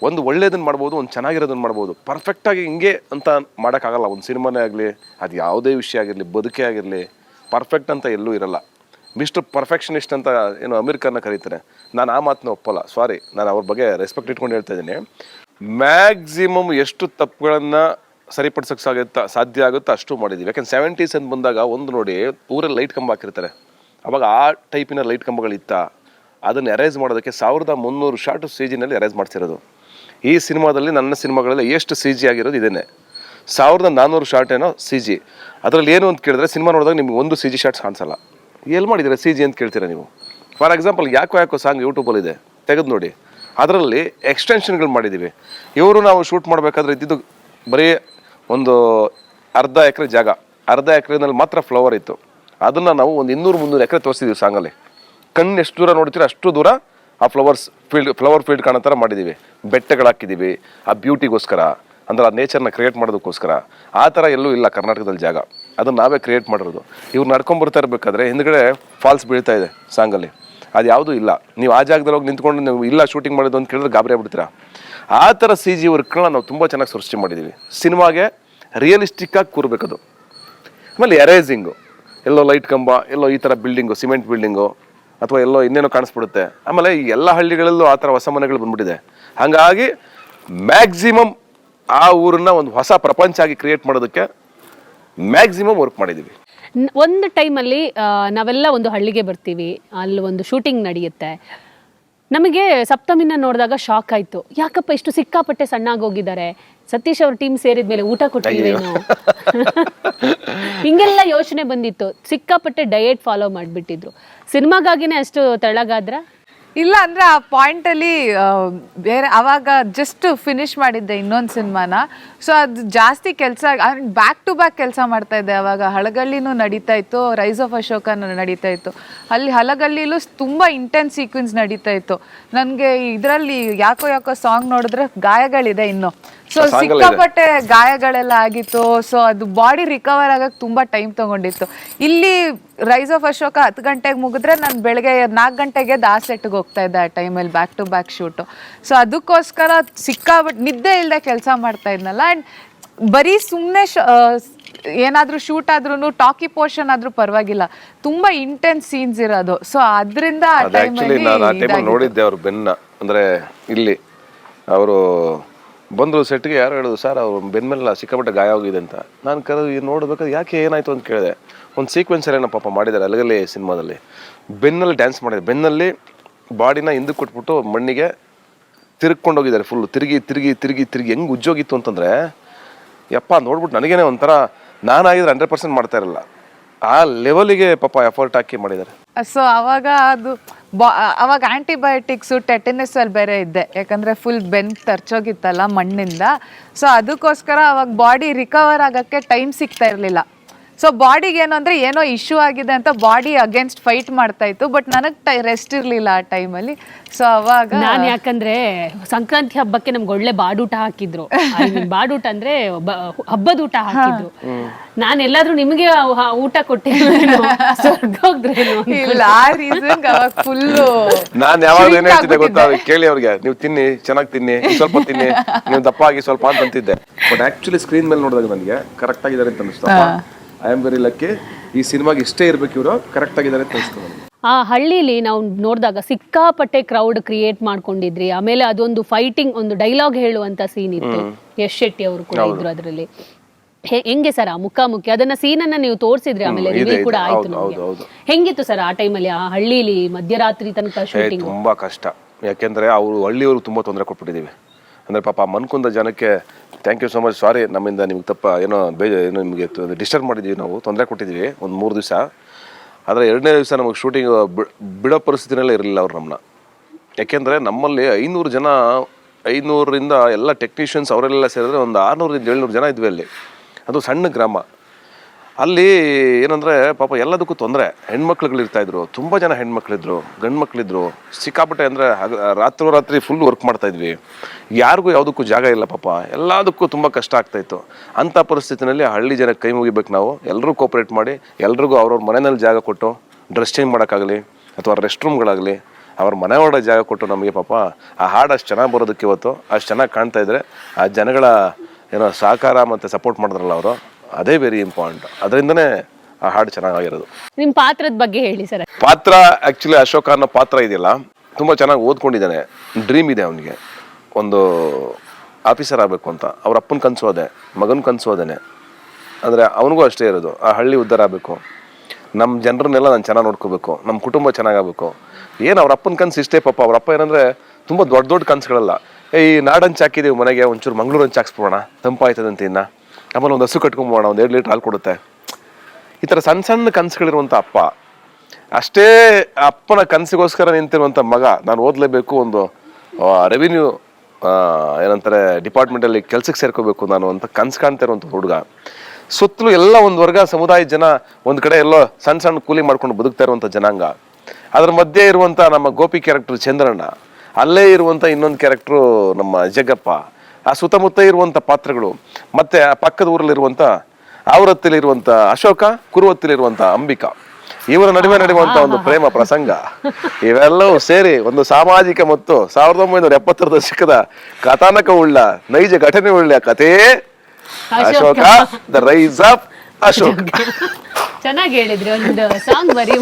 ಒಂದು ಒಳ್ಳೇದನ್ನು ಮಾಡ್ಬೋದು, ಒಂದು ಚೆನ್ನಾಗಿರೋದನ್ನು ಮಾಡ್ಬೋದು. ಪರ್ಫೆಕ್ಟಾಗಿ ಹಿಂಗೆ ಅಂತ ಮಾಡೋಕ್ಕಾಗಲ್ಲ. ಒಂದು ಸಿನಿಮಾನೇ ಆಗಲಿ, ಅದು ಯಾವುದೇ ವಿಷಯ ಆಗಿರಲಿ, ಬದುಕೇ ಆಗಿರಲಿ, ಪರ್ಫೆಕ್ಟ್ ಅಂತ ಎಲ್ಲೂ ಇರಲ್ಲ. ಮಿಸ್ಟರ್ ಪರ್ಫೆಕ್ಷನಿಸ್ಟ್ ಅಂತ ಏನು ಅಮೀರ್ ಖಾನ್ನ ಕರೀತಾರೆ. ನಾನು ಆ ಮಾತನ್ನ ಒಪ್ಪಲ್ಲ, ಸಾರಿ. ನಾನು ಅವ್ರ ಬಗ್ಗೆ ರೆಸ್ಪೆಕ್ಟ್ ಇಟ್ಕೊಂಡು ಹೇಳ್ತಾ ಇದ್ದೀನಿ. ಮ್ಯಾಕ್ಸಿಮಮ್ ಎಷ್ಟು ತಪ್ಪುಗಳನ್ನು ಸರಿಪಡಿಸೋಕ್ಕೆ ಸಾಧ್ಯ ಆಗುತ್ತೋ ಅಷ್ಟು ಮಾಡಿದ್ದೀವಿ. ಯಾಕೆಂದ್ರೆ 70s ಅಂತ ಬಂದಾಗ ಒಂದು ನೋಡಿ ಊರಲ್ಲಿ ಲೈಟ್ ಕಂಬ ಹಾಕಿರ್ತಾರೆ. ಅವಾಗ ಆ ಟೈಪಿನ ಲೈಟ್ ಕಂಬಗಳಿತ್ತ, ಅದನ್ನು ಎರೇಸ್ ಮಾಡೋದಕ್ಕೆ 1300 ಶಾರ್ಟ್ CGನಲ್ಲಿ ಎರೇಸ್ ಮಾಡ್ತಿರೋದು. ಈ ಸಿನಿಮಾದಲ್ಲಿ ನನ್ನ ಸಿನಿಮಾಗಳಲ್ಲಿ ಎಷ್ಟು CG ಆಗಿರೋದು ಇದೇನೆ. 1400 ಶಾರ್ಟ್ ಏನೋ CG. ಅದರಲ್ಲಿ ಏನು ಅಂತ ಕೇಳಿದ್ರೆ ಸಿನಿಮಾ ನೋಡಿದಾಗ ನಿಮ್ಗೆ ಒಂದು CG ಶಾರ್ಟ್ಸ್ ಕಾಣಿಸಲ್ಲ. ಎಲ್ಲಿ ಮಾಡಿದ್ದೀರಾ CG ಅಂತ ಕೇಳ್ತೀರಾ ನೀವು. ಫಾರ್ ಎಕ್ಸಾಂಪಲ್ ಯಾಕೋ ಸಾಂಗ್ ಯೂಟ್ಯೂಬಲ್ಲಿ ಇದೆ, ತೆಗೆದು ನೋಡಿ. ಅದರಲ್ಲಿ ಎಕ್ಸ್ಟೆನ್ಷನ್ಗಳು ಮಾಡಿದ್ದೀವಿ. ಇವರು ನಾವು ಶೂಟ್ ಮಾಡಬೇಕಾದ್ರೆ ಇದ್ದಿದ್ದು ಬರೀ ಒಂದು ಅರ್ಧ ಎಕರೆ ಜಾಗ, ಅರ್ಧ ಎಕರೆನಲ್ಲಿ ಮಾತ್ರ ಫ್ಲವರ್ ಇತ್ತು. ಅದನ್ನು ನಾವು ಒಂದು 200-300 ಎಕರೆ ತೋರಿಸಿದ್ದೀವಿ ಸಾಂಗಲ್ಲಿ. ಕಣ್ಣು ಎಷ್ಟು ದೂರ ನೋಡ್ತೀರ ಅಷ್ಟು ದೂರ ಆ ಫ್ಲವರ್ ಫೀಲ್ಡ್ ಕಾಣೋ ಥರ ಮಾಡಿದ್ದೀವಿ. ಬೆಟ್ಟಗಳು ಹಾಕಿದ್ದೀವಿ ಆ ಬ್ಯೂಟಿಗೋಸ್ಕರ, ಅಂದ್ರೆ ಆ ನೇಚರ್ನ ಕ್ರಿಯೇಟ್ ಮಾಡೋದಕ್ಕೋಸ್ಕರ. ಆ ಥರ ಎಲ್ಲೂ ಇಲ್ಲ ಕರ್ನಾಟಕದಲ್ಲಿ ಜಾಗ, ಅದನ್ನು ನಾವೇ ಕ್ರಿಯೇಟ್ ಮಾಡಿರೋದು. ಇವ್ರು ನಡ್ಕೊಂಡ್ಬರ್ತಾ ಇರಬೇಕಾದ್ರೆ ಹಿಂದ್ಗಡೆ ಫಾಲ್ಸ್ ಬೀಳ್ತಾ ಇದೆ ಸಾಂಗಲ್ಲಿ, ಅದು ಯಾವುದೂ ಇಲ್ಲ. ನೀವು ಆ ಜಾಗದಲ್ಲಿ ಹೋಗಿ ನಿಂತ್ಕೊಂಡು ನೀವು ಇಲ್ಲ ಶೂಟಿಂಗ್ ಮಾಡೋದು ಅಂತ ಕೇಳಿದ್ರೆ ಗಾಬರಿ ಆಗ್ಬಿಡ್ತೀರಾ. ಆ ಥರ CG ವರ್ಕ್ಗಳನ್ನ ನಾವು ತುಂಬ ಚೆನ್ನಾಗಿ ಸೃಷ್ಟಿ ಮಾಡಿದ್ದೀವಿ. ಸಿನಿಮಾಗೆ ರಿಯಲಿಸ್ಟಿಕ್ಕಾಗಿ ಕೂರಬೇಕದು. ಆಮೇಲೆ ಎರೇಸಿಂಗು, ಎಲ್ಲೋ ಲೈಟ್ ಕಂಬ, ಎಲ್ಲೋ ಈ ಥರ ಬಿಲ್ಡಿಂಗು, ಸಿಮೆಂಟ್ ಬಿಲ್ಡಿಂಗು, ಅಥವಾ ಎಲ್ಲೋ ಇನ್ನೇನೋ ಕಾಣಿಸ್ಬಿಡುತ್ತೆ. ಆಮೇಲೆ ಈ ಎಲ್ಲ ಹಳ್ಳಿಗಳಲ್ಲೂ ಆ ಥರ ಹೊಸ ಮನೆಗಳು ಬಂದ್ಬಿಟ್ಟಿದೆ. ಹಾಗಾಗಿ ಮ್ಯಾಕ್ಸಿಮಮ್ ಆ ಊರನ್ನ ಒಂದು ಹೊಸ ಪ್ರಪಂಚ ಆಗಿ ಕ್ರಿಯೇಟ್ ಮಾಡೋದಕ್ಕೆ ಮ್ಯಾಕ್ಸಿಮಮ್ ವರ್ಕ್ ಮಾಡಿದ್ದೀವಿ. ಒಂದು ಟೈಮಲ್ಲಿ ನಾವೆಲ್ಲ ಒಂದು ಹಳ್ಳಿಗೆ ಬರ್ತೀವಿ, ಅಲ್ಲಿ ಒಂದು ಶೂಟಿಂಗ್ ನಡೆಯುತ್ತೆ. ನಮಗೆ ಸಪ್ತಮಿನ ನೋಡಿದಾಗ ಶಾಕ್ ಆಯ್ತು. ಯಾಕಪ್ಪ ಇಷ್ಟು ಸಿಕ್ಕಾಪಟ್ಟೆ ಸಣ್ಣಾಗೋಗಿದ್ದಾರೆ, ಸತೀಶ್ ಅವ್ರ ಟೀಮ್ ಸೇರಿದ ಮೇಲೆ ಊಟ ಕೊಟ್ಟಿದ್ದೇನು ಹಿಂಗೆಲ್ಲ ಯೋಚನೆ ಬಂದಿತ್ತು. ಸಿಕ್ಕಾಪಟ್ಟೆ ಡಯಟ್ ಫಾಲೋ ಮಾಡಿಬಿಟ್ಟಿದ್ರು. ಸಿನಿಮಾಗಾಗಿನೇ ಅಷ್ಟು ತೆಳ್ಳಗಾದ್ರ? ಇಲ್ಲ, ಅಂದ್ರೆ ಆ ಪಾಯಿಂಟಲ್ಲಿ ಬೇರೆ ಅವಾಗ ಜಸ್ಟ್ ಫಿನಿಶ್ ಮಾಡಿದ್ದೆ ಇನ್ನೊಂದು ಸಿನಿಮಾನ. ಸೊ ಅದು ಜಾಸ್ತಿ ಕೆಲಸ, ಬ್ಯಾಕ್ ಟು ಬ್ಯಾಕ್ ಕೆಲಸ ಮಾಡ್ತಾ ಇದ್ದೆ. ಅವಾಗ ಹಳಗಳ್ಳಿನೂ ನಡೀತಾ ಇತ್ತು, ರೈಸ್ ಆಫ್ ಅಶೋಕನೂ ನಡೀತಾ ಇತ್ತು. ಅಲ್ಲಿ ಹಲಗಲ್ಲಿಲೂ ತುಂಬ ಇಂಟೆನ್ಸ್ ಸೀಕ್ವೆನ್ಸ್ ನಡೀತಾ ಇತ್ತು. ನನಗೆ ಇದರಲ್ಲಿ ಯಾಕೋ ಸಾಂಗ್ ನೋಡಿದ್ರೆ ಗಾಯಗಳಿದೆ ಇನ್ನು. ಸೊ ಸಿಕ್ಕಾಪಟ್ಟೆ ಗಾಯಗಳೆಲ್ಲ ಆಗಿತ್ತು. ಸೊ ಅದು ಬಾಡಿ ರಿಕವರ್ ಆಗಕ್ಕೆ ತುಂಬ ಟೈಮ್ ತಗೊಂಡಿತ್ತು. ಇಲ್ಲಿ ರೈಸ್ ಆಫ್ ಅಶೋಕ 10 ಗಂಟೆಗೆ ಮುಗಿದ್ರೆ ನಾನು ಬೆಳಗ್ಗೆ 4 ಗಂಟೆಗೆ ಆ ಸೆಟ್ಗೆ ಹೋಗ್ತಾ ಇದ್ದೆ ಆ ಟೈಮಲ್ಲಿ, back to back shoot. So ಅದಕ್ಕೋಸ್ಕರ ಸಿಕ್ಕಾಪಟ್ಟೆ ನಿದ್ದೆ ಇಲ್ಲದೆ ಕೆಲಸ ಮಾಡ್ತಾ ಇದ್ನಲ್ಲ. ಆ್ಯಂಡ್ ಬರೀ ಸುಮ್ಮನೆ ಏನಾದರೂ ಶೂಟ್ ಆದ್ರೂ ಟಾಕಿ ಪೋರ್ಷನ್ ಆದ್ರೂ ಪರವಾಗಿಲ್ಲ, ತುಂಬಾ ಇಂಟೆನ್ಸ್ ಸೀನ್ಸ್ ಇರೋದು. ಸೊ ಅದರಿಂದ ನೋಡಿದ್ದೆ ಅವ್ರು ಬೆನ್ನ, ಅಂದ್ರೆ ಇಲ್ಲಿ ಅವರು ಬಂದರು ಸೆಟ್ಗೆ, ಯಾರು ಹೇಳೋದು ಸರ್ ಅವ್ರು ಬೆನ್ಮೇಲೆ ಸಿಕ್ಕಾಪಟ್ಟೆ ಗಾಯ ಹೋಗಿದೆ ಅಂತ. ನಾನು ಕರೆದು ನೋಡ್ಬೇಕಾದ್ರೆ ಯಾಕೆ ಏನಾಯ್ತು ಅಂತ ಕೇಳಿದೆ. ಒಂದು ಸೀಕ್ವೆನ್ಸರ್ ಏನೋ ಪಾಪ ಮಾಡಿದ್ದಾರೆ ಅಲ್ಲಗಲ್ಲಿ ಸಿನಿಮಾದಲ್ಲಿ, ಬೆನ್ನಲ್ಲಿ ಡ್ಯಾನ್ಸ್ ಮಾಡಿದ್ದಾರೆ. ಬೆನ್ನಲ್ಲಿ ಬಾಡಿನ ಹಿಂದಕ್ಕೆ ಕೊಟ್ಬಿಟ್ಟು ಮಣ್ಣಿಗೆ ತಿರ್ಕೊಂಡು ಹೋಗಿದ್ದಾರೆ. ಫುಲ್ ತಿರುಗಿ ತಿರುಗಿ ತಿರುಗಿ ತಿರುಗಿ ಹೆಂಗೆ ಉಜ್ಜೋಗಿತ್ತು ಅಂತಂದರೆ ಯಪ್ಪ ನೋಡ್ಬಿಟ್ಟು ನನಗೇನೆ ಒಂಥರ, ನಾನಾಗಿದ್ರೆ 100% ಮಾಡ್ತಾ ಇರಲ್ಲ. ಆ ಲೆವೆಲಿಗೆ ಪಾಪ ಎಫರ್ಟ್ ಹಾಕಿ ಮಾಡಿದ್ದಾರೆ. ಸೊ ಅವಾಗ ಅದು ಅವಾಗ ಆಂಟಿಬಯೋಟಿಕ್ಸು ಟೆಟನಸ್ ಅಲ್ಲಿ ಬೇರೆ ಇದ್ದೆ, ಯಾಕಂದರೆ ಫುಲ್ ಬೆನ್ ತರ್ಚೋಗಿತ್ತಲ್ಲ ಮಣ್ಣಿಂದ. ಸೊ ಅದಕ್ಕೋಸ್ಕರ ಅವಾಗ ಬಾಡಿ ರಿಕವರ್ ಆಗೋಕ್ಕೆ ಟೈಮ್ ಸಿಗ್ತಾ ಇರಲಿಲ್ಲ. ಸೊ ಬಾಡಿಗೆ ಏನು ಅಂದರೆ ಏನೋ ಇಶ್ಯೂ ಆಗಿದೆ ಅಂತ ಬಾಡಿ ಅಗೇನ್ಸ್ಟ್ ಫೈಟ್ ಮಾಡ್ತಾ ಇತ್ತು. ಬಟ್ ನನಗೆ ರೆಸ್ಟ್ ಇರಲಿಲ್ಲ ಆ ಟೈಮಲ್ಲಿ. ಸೊ ಅವಾಗ ನಾನು ಯಾಕಂದ್ರೆ ಸಂಕ್ರಾಂತಿ ಹಬ್ಬಕ್ಕೆ ನಮ್ಗೆ ಒಳ್ಳೆ ಬಾಡೂಟ ಹಾಕಿದ್ರು. ಬಾಡೂಟ ಅಂದ್ರೆ ಹಬ್ಬದ ಊಟ ಹಾಕಿದ್ರು. ನಾನು ಎಲ್ಲಾದ್ರೂ ನಿಮಗೆ ಊಟ ಕೊಟ್ಟಿಲ್ಲ, ಇಲ್ಲ ಆ ರೀಸನ್ ಅವಾಗ ಫುಲ್ಲು ನಾನು ಯಾವಾಗ ಏನ್ ಹೇಳ್ತಿದ್ದೆ ಗೊತ್ತಾ, ಕೇಳಿ ಅವ್ರಿಗೆ, ನೀವು ತಿನ್ನಿ ಚೆನ್ನಾಗಿ ತಿನ್ನಿ, ಸ್ವಲ್ಪ ತಿನ್ನಿ, ನೀವು ದಪ್ಪ ಆಗಿ ಸ್ವಲ್ಪ ಅಂತಿದ್ದೆ. ಬಟ್ ಆಕ್ಚುಲಿ ಸ್ಕ್ರೀನ್ ಮೇಲೆ ನೋಡಿದಾಗ ನನಗೆ ಕರೆಕ್ಟ್ ಆಗಿದ್ದಾರೆ ಅಂತ ಅನಿಸ್ತು. I am very lucky. ಈ ಸಿನಿಮಾಗೆ ಇಷ್ಟೇ ಇರ್ಬೇಕು, ಇವರು ಕರೆಕ್ಟ್ ಆಗಿದ್ದಾರೆ ಅಂತ ಅನಿಸ್ತು ನನಗೆ. ಆ ಹಳ್ಳಿಲಿ ನಾವು ನೋಡಿದಾಗ ಸಿಕ್ಕಾಪಟ್ಟೆ ಕ್ರೌಡ್ ಕ್ರಿಯೇಟ್ ಮಾಡ್ಕೊಂಡಿದ್ರಿ. ಆಮೇಲೆ ಅದೊಂದು ಫೈಟಿಂಗ್, ಒಂದು ಡೈಲಾಗ್ ಹೇಳುವಂತ ಸೀನ್ ಇತ್ತು. ಯಶ್ ಶೆಟ್ಟಿ ಅವರು ಕೂಡ ಇದ್ರು ಅದರಲ್ಲಿ. ಹೆಂಗೆ ಸರ್ ಆ ಮುಖಾಮುಖಿ ಅದನ್ನ ಸೀನನ್ನ ನೀವು ತೋರಿಸಿದ್ರಿ, ಆಮೇಲೆ ರಿವೀಲ್ ಕೂಡ ಆಯ್ತು ನಮಗೆ. ಹೆಂಗಿತ್ತು ಸರ್ ಆ ಟೈಮಲ್ಲಿ ಆ ಹಳ್ಳಿಲಿ ಮಧ್ಯರಾತ್ರಿ ತನಕ ಶೂಟಿಂಗ್? ತುಂಬಾ ಕಷ್ಟ, ಯಾಕೆಂದ್ರೆ ಅವರು ಹಳ್ಳಿಯವರು ತುಂಬಾ ತೊಂದರೆ ಕೊಟ್ಬಿಟ್ಟಿದೀವಿ. ಅಂದ್ರೆ ಪಾಪ ಮನ್ಕುಂದ ಜನಕ್ಕೆ ಥ್ಯಾಂಕ್ ಯು ಸೋ ಮಚ್, ಸಾರಿ ನಮ್ಮಿಂದ ನಿಮ್ಗೆ ತಪ್ಪ ಏನೋ ಏನೋ ನಿಮಗೆ ಡಿಸ್ಟರ್ಬ್ ಮಾಡಿದ್ದೀವಿ, ನಾವು ತೊಂದರೆ ಕೊಟ್ಟಿದ್ದೀವಿ ಒಂದು 3 ದಿವಸ. ಆದರೆ 2ನೇ ದಿವಸ ನಮಗೆ ಶೂಟಿಂಗ್ ಬಿಡೋ ಪರಿಸ್ಥಿತಿನಲ್ಲೇ ಇರಲಿಲ್ಲ ಅವ್ರು ನಮ್ಮನ್ನ. ಯಾಕೆಂದರೆ ನಮ್ಮಲ್ಲಿ 500ರಿಂದ ಎಲ್ಲ ಟೆಕ್ನಿಷಿಯನ್ಸ್ ಅವರೆಲ್ಲ ಸೇರಿದ್ರೆ ಒಂದು 600-700 ಜನ ಇದ್ವಿ ಅಲ್ಲಿ. ಅದು ಸಣ್ಣ ಗ್ರಾಮ. ಅಲ್ಲಿ ಏನಂದರೆ ಪಾಪ ಎಲ್ಲದಕ್ಕೂ ತೊಂದರೆ. ಹೆಣ್ಮಕ್ಳುಗಳು ಇರ್ತಾಯಿದ್ರು, ತುಂಬ ಜನ ಹೆಣ್ಮಕ್ಳಿದ್ರು, ಗಂಡು ಮಕ್ಳಿದ್ರು, ಸಿಕ್ಕಾಪಟ್ಟೆ. ಅಂದರೆ ರಾತ್ರಿ ಫುಲ್ ವರ್ಕ್ ಮಾಡ್ತಾಯಿದ್ವಿ. ಯಾರಿಗೂ ಯಾವುದಕ್ಕೂ ಜಾಗ ಇಲ್ಲ ಪಾಪ, ಎಲ್ಲದಕ್ಕೂ ತುಂಬ ಕಷ್ಟ ಆಗ್ತಾಯಿತ್ತು. ಅಂಥ ಪರಿಸ್ಥಿತಿನಲ್ಲಿ ಹಳ್ಳಿ ಜನಕ್ಕೆ ಕೈ ಮುಗಿಬೇಕು ನಾವು. ಎಲ್ಲರೂ ಕೋಪ್ರೇಟ್ ಮಾಡಿ ಎಲ್ರಿಗೂ ಅವ್ರವ್ರ ಮನೆಯಲ್ಲಿ ಜಾಗ ಕೊಟ್ಟು ಡ್ರೆಸ್ ಚೇಂಜ್ ಮಾಡೋಕ್ಕಾಗಲಿ ಅಥವಾ ರೆಸ್ಟ್ ರೂಮ್ಗಳಾಗಲಿ ಅವ್ರ ಮನೆ ಒಳಗಡೆ ಜಾಗ ಕೊಟ್ಟು ನಮಗೆ ಪಾಪ ಆ ಹಾಡು ಅಷ್ಟು ಚೆನ್ನಾಗಿ ಬರೋದಕ್ಕೆ ಇವತ್ತು ಅಷ್ಟು ಚೆನ್ನಾಗಿ ಕಾಣ್ತಾ ಇದ್ರೆ ಆ ಜನಗಳ ಏನೋ ಸಹಕಾರ ಮತ್ತು ಸಪೋರ್ಟ್ ಮಾಡಿದ್ರಲ್ಲ ಅವರು, ಅದೇ ವೆರಿ ಇಂಪಾರ್ಟೆಂಟ್. ಅದರಿಂದನೇ ಆ ಹಾಡು ಚೆನ್ನಾಗಿರೋದು. ನಿಮ್ಮ ಪಾತ್ರದ ಬಗ್ಗೆ ಹೇಳಿ ಸರ್. ಪಾತ್ರ ಆ್ಯಕ್ಚುಲಿ ಅಶೋಕ ಅನ್ನೋ ಪಾತ್ರ ಇದೆಯಲ್ಲ, ತುಂಬ ಚೆನ್ನಾಗಿ ಓದ್ಕೊಂಡಿದ್ದಾನೆ. ಡ್ರೀಮ್ ಇದೆ ಅವನಿಗೆ, ಒಂದು ಆಫೀಸರ್ ಆಗಬೇಕು ಅಂತ. ಅವ್ರ ಅಪ್ಪನ ಕನಸು ಅದೇ, ಮಗನ ಕನಸು ಅದೇನೆ. ಅಂದರೆ ಅವನಿಗೂ ಅಷ್ಟೇ ಇರೋದು, ಆ ಹಳ್ಳಿ ಉದ್ಧಾರ ಆಗಬೇಕು, ನಮ್ಮ ಜನರನ್ನೆಲ್ಲ ನಾನು ಚೆನ್ನಾಗಿ ನೋಡ್ಕೋಬೇಕು, ನಮ್ಮ ಕುಟುಂಬ ಚೆನ್ನಾಗಬೇಕು. ಏನು ಅವ್ರ ಅಪ್ಪನ ಕನಸು ಇಷ್ಟೇ ಪಾಪ. ಅವ್ರ ಅಪ್ಪ ಏನಂದರೆ ತುಂಬ ದೊಡ್ಡ ಕನಸುಗಳಲ್ಲ. ಈ ನಾಡಂಚು ಹಾಕಿದ್ದೀವಿ ಮನೆಗೆ, ಒಂಚೂರು ಮಂಗಳೂರು ಹಂಚು ಹಾಕ್ಸ್ಬೋಣ, ತಂಪಾಯ್ತದಂತ ಇನ್ನು, ಆಮೇಲೆ ಒಂದು ಹಸು ಕಟ್ಕೊಂಬೋಣ, ಒಂದು 2 ಲೀಟ್ರ್ ಹಾಲು ಕೊಡುತ್ತೆ. ಈ ಥರ ಸಣ್ಣ ಕನಸುಗಳಿರುವಂಥ ಅಪ್ಪ. ಅಷ್ಟೇ ಅಪ್ಪನ ಕನಸಿಗೋಸ್ಕರ ನಿಂತಿರುವಂಥ ಮಗ, ನಾನು ಓದಲೇಬೇಕು, ಒಂದು ರೆವಿನ್ಯೂ ಏನಂತಾರೆ ಡಿಪಾರ್ಟ್ಮೆಂಟಲ್ಲಿ ಕೆಲಸಕ್ಕೆ ಸೇರ್ಕೋಬೇಕು ನಾನು ಅಂತ ಕನಸು ಕಾಣ್ತಾ ಇರುವಂಥ ಹುಡುಗ. ಸುತ್ತಲೂ ಎಲ್ಲ ಒಂದು ವರ್ಗ ಸಮುದಾಯದ ಜನ, ಒಂದು ಕಡೆ ಎಲ್ಲೋ ಸಣ್ಣ ಕೂಲಿ ಮಾಡ್ಕೊಂಡು ಬದುಕ್ತಾ ಇರುವಂಥ ಜನಾಂಗ. ಅದ್ರ ಮಧ್ಯೆ ಇರುವಂಥ ನಮ್ಮ ಗೋಪಿ ಕ್ಯಾರೆಕ್ಟರ್ ಚಂದ್ರಣ್ಣ, ಅಲ್ಲೇ ಇರುವಂಥ ಇನ್ನೊಂದು ಕ್ಯಾರೆಕ್ಟ್ರು ನಮ್ಮ ಜಗ್ಗಪ್ಪ, ಆ ಸುತ್ತಮುತ್ತ ಇರುವಂಥ ಪಾತ್ರಗಳು, ಮತ್ತೆ ಆ ಪಕ್ಕದ ಊರಲ್ಲಿರುವಂಥ ಆವರತ್ತಿಲಿರುವಂಥ ಅಶೋಕ, ಕುರುವತ್ತಿಲಿರುವಂಥ ಅಂಬಿಕಾ, ಇವರ ನಡುವೆ ನಡೆಯುವಂಥ ಒಂದು ಪ್ರೇಮ ಪ್ರಸಂಗ, ಇವೆಲ್ಲವೂ ಸೇರಿ ಒಂದು ಸಾಮಾಜಿಕ ಮತ್ತು 1970ರ ದಶಕದ ಕಥಾನಕ ಉಳ್ಳ ನೈಜ ಘಟನೆ ಉಳ್ಳ ಕಥೆ Ashoka, the rise of Ashok. ಚೆನ್ನಾಗಿ ಹೇಳಿದ್ರಿ, ಒಂದು ಸಾಂಗ್ ಬರೀ.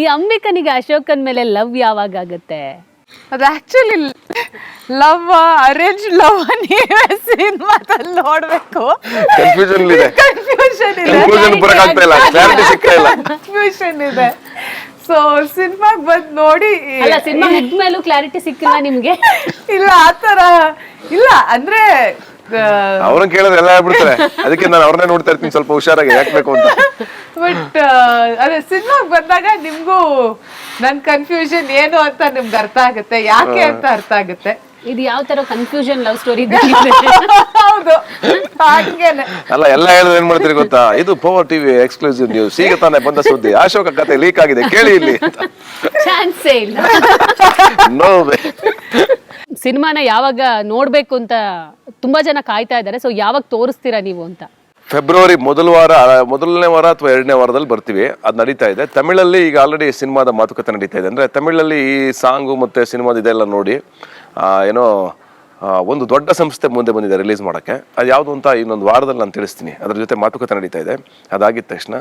ಈ ಅಂಬಿಕನಿಗೆ ಅಶೋಕನ್ ಮೇಲೆ ಲವ್ ಯಾವಾಗ ಆಗುತ್ತೆ? ಅದು ಆಕ್ಚುಲಿ ಲವ್, ಅರೇಂಜ್ ಲವ್, ನೀವೇ ಸಿನಿಮಾದಲ್ಲಿ ನೋಡ್ಬೇಕು. ಕನ್ಫ್ಯೂಷನ್ ಇದೆ, ಕನ್ಫ್ಯೂಷನ್ ಇದೆ. ಸೊ ಸಿನಿಮಾಗ್ ಬಂದ್ ನೋಡಿ. ಅಲ್ಲ, ಸಿನಿಮಾ ಮುಗ್ದ್ಮೇಲೂ ಕ್ಲಾರಿಟಿ ಸಿಕ್ಕಿಲ್ಲ ನಿಮ್ಗೆ? ಇಲ್ಲ, ಆತರ ಇಲ್ಲ. ಅಂದ್ರೆ ಅವ್ರನ್ನ ಕೇಳಿದ್ರೆ ಎಲ್ಲ ಹೇಳ್ಬಿಡ್ತಾರೆ, ಅದಕ್ಕೆ ನಾನು ಅವ್ರನ್ನೇ ನೋಡ್ತಾ ಇರ್ತೀನಿ ಸ್ವಲ್ಪ ಹುಷಾರಾಗಿ, ಯಾಕಬೇಕು ಅಂತ. ಬಟ್ ಅದೇ ಸಿನಿಮಾಗ್ ಬಂದಾಗ ನಿಮ್ಗೂ ನನ್ ಕನ್ಫ್ಯೂಷನ್ ಏನು ಅಂತ ನಿಮ್ಗೆ ಅರ್ಥ ಆಗುತ್ತೆ, ಯಾಕೆ ಅಂತ ಅರ್ಥ ಆಗುತ್ತೆ. ಇದು ಯಾವ ತರ ಕನ್ಫ್ಯೂಷನ್ ಲವ್ ಸ್ಟೋರಿ? ಹೌದು, ಹಾಗೇನೆ. ಅಲ್ಲ, ಎಲ್ಲ ಹೇಳಿದ್ರೆ ಏನ್ ಮಾಡ್ತೀರಿ ಗೊತ್ತಾ, ಇದು ಪವರ್ ಟಿವಿ ಎಕ್ಸ್ಕ್ಲೂಸಿವ್ ನ್ಯೂಸ್, ಈಗ ತಾನೇ ಬಂದ ಸುದ್ದಿ, ಅಶೋಕ ಕತೆ ಲೀಕ್ ಆಗಿದೆ, ಕೇಳಿ ಇಲ್ಲಿ. ಚಾನ್ಸೇ ಇಲ್ಲ. No way. ಸಿನಿಮಾನ ಯಾವಾಗ ನೋಡ್ಬೇಕು ಅಂತ ತುಂಬಾ ಜನ ಕಾಯ್ತಾ ಇದ್ದಾರೆ. ಸೊ ಯಾವಾಗ ತೋರಿಸ್ತೀರಾ ನೀವು ಅಂತ? ಫೆಬ್ರವರಿ ಮೊದಲನೇ ವಾರ ಅಥವಾ 2ನೇ ವಾರದಲ್ಲಿ ಬರ್ತೀವಿ. ಅದು ನಡೀತಾ ಇದೆ. ತಮಿಳಲ್ಲಿ ಈಗ ಆಲ್ರೆಡಿ ಸಿನಿಮಾದ ಮಾತುಕತೆ ನಡೀತಾ ಇದೆ. ಅಂದರೆ ತಮಿಳಲ್ಲಿ ಈ ಸಾಂಗು ಮತ್ತು ಸಿನಿಮಾದ ಇದೆಲ್ಲ ನೋಡಿ ಏನೋ ಒಂದು ದೊಡ್ಡ ಸಂಸ್ಥೆ ಮುಂದೆ ಬಂದಿದೆ ರಿಲೀಸ್ ಮಾಡೋಕ್ಕೆ. ಅದು ಯಾವುದು ಅಂತ ಇನ್ನೊಂದು ವಾರದಲ್ಲಿ ನಾನು ತಿಳಿಸ್ತೀನಿ. ಅದ್ರ ಜೊತೆ ಮಾತುಕತೆ ನಡೀತಾ ಇದೆ. ಅದಾಗಿದ್ದ ತಕ್ಷಣ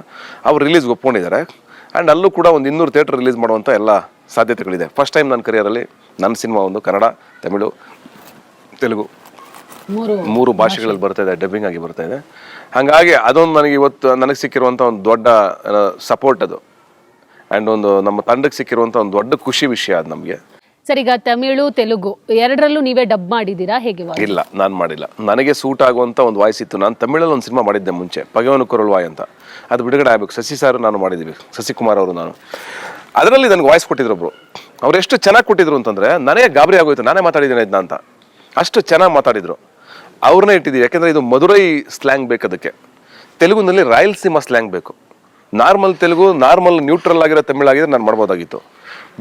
ಅವ್ರು ರಿಲೀಸ್ಗೆ ಒಪ್ಕೊಂಡಿದ್ದಾರೆ. ಆ್ಯಂಡ್ ಅಲ್ಲೂ ಕೂಡ ಒಂದು 200 ಥಿಯೇಟರ್ ರಿಲೀಸ್ ಮಾಡುವಂಥ ಎಲ್ಲ ಸಾಧ್ಯತೆಗಳಿದೆ. ಫಸ್ಟ್ ಟೈಮ್ ನನ್ನ ಕರಿಯರಲ್ಲಿ ನನ್ನ ಸಿನಿಮಾ ಒಂದು ಕನ್ನಡ, ತಮಿಳು, ತೆಲುಗು 3 ಭಾಷೆಗಳಲ್ಲಿ ಬರ್ತಾ ಇದೆ, ಡಬ್ಬಿಂಗ್ ಆಗಿ ಬರ್ತಾ ಇದೆ. ಹಾಗಾಗಿ ಅದೊಂದು ನನಗೆ ಇವತ್ತು ನನಗೆ ಸಿಕ್ಕಿರುವಂಥ ಒಂದು ದೊಡ್ಡ ಸಪೋರ್ಟ್ ಅದು. ಆ್ಯಂಡ್ ಒಂದು ನಮ್ಮ ತಂಡಕ್ಕೆ ಸಿಕ್ಕಿರುವಂಥ ಒಂದು ದೊಡ್ಡ ಖುಷಿ ವಿಷಯ ಅದು ನಮಗೆ. ಸರ್, ಈಗ ತಮಿಳು, ತೆಲುಗು ಎರಡರಲ್ಲೂ ನೀವೇ ಡಬ್ ಮಾಡಿದ್ದೀರಾ ಹೇಗೆ? ಇಲ್ಲ, ನಾನು ಮಾಡಿಲ್ಲ. ನನಗೆ ಸೂಟ್ ಆಗುವಂಥ ಒಂದು ವಾಯ್ಸ್ ಇತ್ತು. ನಾನು ತಮಿಳಲ್ಲಿ ಒಂದು ಸಿನಿಮಾ ಮಾಡಿದ್ದೆ ಮುಂಚೆ, ಪಗೆವನು ಕೊರಳ್ವಾಯ್ ಅಂತ. ಅದು ಬಿಡುಗಡೆ ಆಗಬೇಕು. ಶಶಿ ಸಾರು ನಾನು ಮಾಡಿದ್ದೀವಿ, ಶಶಿಕುಮಾರ್ ಅವರು ನಾನು. ಅದರಲ್ಲಿ ನನಗೆ ವಾಯ್ಸ್ ಕೊಟ್ಟಿದ್ರು ಒಬ್ರು. ಅವ್ರು ಎಷ್ಟು ಚೆನ್ನಾಗಿ ಕೊಟ್ಟಿದ್ರು ಅಂತಂದರೆ ನನಗೆ ಗಾಬರಿ ಆಗೋಯ್ತು, ನಾನೇ ಮಾತಾಡಿದ್ದೀನಿ ಇದನ್ನ ಅಂತ. ಅಷ್ಟು ಚೆನ್ನಾಗಿ ಮಾತಾಡಿದ್ರು. ಅವ್ರನ್ನೇ ಇಟ್ಟಿದ್ದೀವಿ. ಯಾಕೆಂದರೆ ಇದು ಮಧುರೈ ಸ್ಲ್ಯಾಂಗ್ ಬೇಕು ಅದಕ್ಕೆ. ತೆಲುಗುನಲ್ಲಿ ರಾಯಲಸೀಮಾ ಸ್ಲ್ಯಾಂಗ್ ಬೇಕು. ನಾರ್ಮಲ್ ತೆಲುಗು, ನಾರ್ಮಲ್ ನ್ಯೂಟ್ರಲ್ ಆಗಿರೋ ತಮಿಳಾಗಿದ್ರೆ ನಾನು ಮಾಡ್ಬೋದಾಗಿತ್ತು.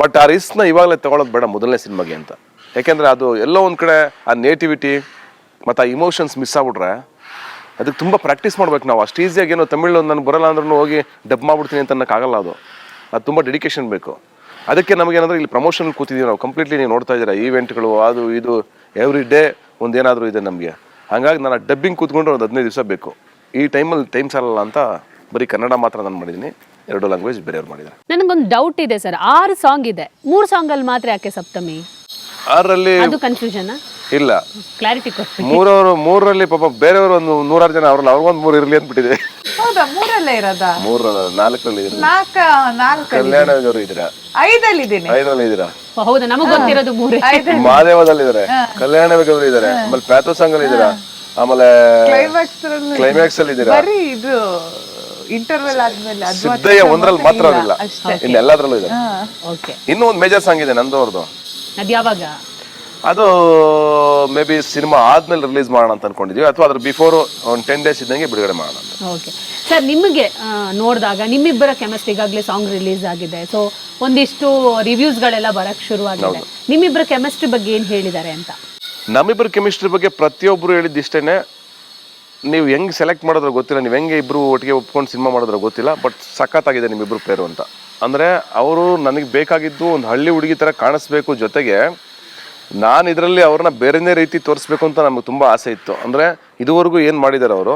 ಬಟ್ ಆ ರಿಸ್ಕ್ನ ಇವಾಗಲೇ ತೊಗೊಳೋದು ಬೇಡ ಮೊದಲನೇ ಸಿನಿಮಾಗೆ ಅಂತ. ಯಾಕೆಂದರೆ ಅದು ಎಲ್ಲೋ ಒಂದು ಕಡೆ ಆ ನೇಟಿವಿಟಿ ಮತ್ತು ಆ ಇಮೋಷನ್ಸ್ ಮಿಸ್ ಆಗ್ಬಿಟ್ರೆ ಅದಕ್ಕೆ ತುಂಬ ಪ್ರಾಕ್ಟೀಸ್ ಮಾಡ್ಬೇಕು ನಾವು. ಅಷ್ಟು ಈಸಿಯಾಗಿ ಏನೋ ತಮಿಳು ನನಗೆ ಬರಲ್ಲ ಅಂದ್ರೂ ಹೋಗಿ ಡಬ್ ಮಾಡ್ಬಿಡ್ತೀನಿ ಅಂತ ಅನ್ನೋಕ್ಕಾಗಲ್ಲ. ಅದು ತುಂಬ ಡೆಡಿಕೇಶನ್ ಬೇಕು. ಅದಕ್ಕೆ ನಮಗೇನಾದರೂ ಇಲ್ಲಿ ಪ್ರಮೋಷನ್ ಕೂತಿದ್ದೀವಿ ನಾವು ಕಂಪ್ಲೀಟ್ಲಿ. ನೀವು ನೋಡ್ತಾ ಇದ್ದೀರಾ ಈವೆಂಟ್ಗಳು, ಅದು ಇದು ಎವ್ರಿ ಡೇ ಒಂದೇನಾದರೂ ಇದೆ ನಮಗೆ. ಹಾಗಾಗಿ ನಾನು ಡಬ್ಬಿಂಗ್ ಕೂತ್ಕೊಂಡ್ರೆ ಒಂದು 15 ದಿವಸ ಬೇಕು. ಈ ಟೈಮಲ್ಲಿ ಟೈಮ್ ಸಾಲಲ್ಲ ಅಂತ ಬರೀ ಕನ್ನಡ ಮಾತ್ರ ನಾನು ಮಾಡಿದ್ದೀನಿ, 2 ಲ್ಯಾಂಗ್ವೇಜ್ ಬೇರೆಯವ್ರು ಮಾಡಿದ್ದಾರೆ. ನನಗೊಂದು ಡೌಟ್ ಇದೆ ಸರ್, 6 ಸಾಂಗ್ ಇದೆ, 3 ಸಾಂಗ್ ಅಲ್ಲಿ ಮಾತ್ರ ಯಾಕೆ ಸಪ್ತಮಿ? 6ರಲ್ಲಿ ಅದು ಕನ್ಫ್ಯೂಷನ್ ಇಲ್ಲ, ಕ್ಲಾರಿಟಿ ಕೊಟ್ಟು. 3ರಲ್ಲಿ ಪಾಪ ಬೇರೆಯವರು ಒಂದು 100 ಜನ ಅವ್ರಲ್ಲ, ಅವ್ರಿಗೊಂದು 3 ಇರಲಿ ಅಂದ್ಬಿಟ್ಟಿದೆ. ಹೌದಾ? 3ಅಲ್ಲೇ ಇರೋದಾ? 4ರಲ್ಲಿ ಇದ್ದೀರಾ? 4 ಕಲ್ಯಾಣ ಅವರು ಇದ್ದೀರಾ? 5ಅಲ್ಲಿ ಇದ್ದೀನಿ. 5ರಲ್ಲಿ ಇದ್ದೀರಾ? ಹೌದಾ, ನಮಗ್ ಗೊತ್ತಿರೋದು 3. ಮಹಾದೇವದಲ್ಲಿ ಇದಾರೆ, ಕಲ್ಯಾಣ ಅವರು ಇದ್ದಾರೆ, ಆಮೇಲೆ ಪ್ಯಾಥೋ ಸಾಂಗ್ ಅಲ್ಲಿ ಇದ್ದೀರಾ, ಆಮೇಲೆ ಕ್ಲೈಮ್ಯಾಕ್ಸ್ ಅಲ್ಲಿ ಇದ್ದೀರಾ, ಬರೀ ಇದು ಇಂಟರ್ವೆಲ್ ಆದ್ಮೇಲೆ ಸಿದ್ದಯ್ಯ 1ರಲ್ಲಿ ಮಾತ್ರ ಅವರಿಲ್ಲ, ಇನ್ನು ಎಲ್ಲಾದ್ರಲ್ಲೂ ಇದೆ. ಓಕೆ, ಇನ್ನೂ ಒಂದು ಮೇಜರ್ ಸಾಂಗ್ ಇದೆ ನಂದು ಅವ್ರದ್ದು. ಅದ್ ಯಾವಾಗ? ಅದು ಮೇ ಬಿ ಸಿನಿಮಾ ಆದ್ಮೇಲೆ ರಿಲೀಸ್ ಮಾಡೋಣ ಅಂತ ಅನ್ಕೊಂಡಿದೀವಿ, ಅಥವಾ ಅದ್ರ ಬಿಫೋರ್ ಒಂದು 10 days ಇದ್ದಂಗೆ ಬಿಡುಗಡೆ ಮಾಡೋಣ ಅಂತ. ಓಕೆ ಸರ್, ನಿಮಗೆ ನೋಡಿದಾಗ ನಿಮ್ಮಿಬ್ಬರ ಕೆಮಿಸ್ಟ್ರಿ ಈಗಾಗಲೇ ಸಾಂಗ್ ರಿಲೀಸ್ ಆಗಿದೆ, ಸೊ ಒಂದಿಷ್ಟು ರಿವ್ಯೂಸ್ಗಳೆಲ್ಲ ಬರಕ್ ಶುರು ಆಗಿದೆ. ನಿಮ್ಮಿಬ್ಬರ ಕೆಮಿಸ್ಟ್ರಿ ಬಗ್ಗೆ ಏನ್ ಹೇಳಿದ್ದಾರೆ ಅಂತ? ನಮ್ಮಿಬ್ಬರ ಕೆಮಿಸ್ಟ್ರಿ ಬಗ್ಗೆ ಪ್ರತಿಯೊಬ್ಬರು ಹೇಳಿದ್ದಿಷ್ಟೇನೆ, ನೀವು ಹೆಂಗ್ ಸೆಲೆಕ್ಟ್ ಮಾಡಿದ್ರೆ ಗೊತ್ತಿಲ್ಲ, ನೀವು ಹೆಂಗೆ ಇಬ್ರು ಒಟ್ಟಿಗೆ ಒಪ್ಕೊಂಡು ಸಿನಿಮಾ ಮಾಡಿದ್ರೆ ಗೊತ್ತಿಲ್ಲ, ಬಟ್ ಸಖತ್ತಾಗಿದೆ ನಿಮ್ಮಿಬ್ರು ಪೇರು ಅಂತ. ಅಂದರೆ ಅವರು ನನಗೆ ಬೇಕಾಗಿದ್ದು ಒಂದು ಹಳ್ಳಿ ಹುಡುಗಿ ಥರ ಕಾಣಿಸ್ಬೇಕು, ಜೊತೆಗೆ ನಾನು ಇದರಲ್ಲಿ ಅವ್ರನ್ನ ಬೇರೆನೇ ರೀತಿ ತೋರಿಸ್ಬೇಕು ಅಂತ ನಮಗೆ ತುಂಬ ಆಸೆ ಇತ್ತು. ಅಂದರೆ ಇದುವರೆಗೂ ಏನು ಮಾಡಿದ್ದಾರೆ ಅವರು,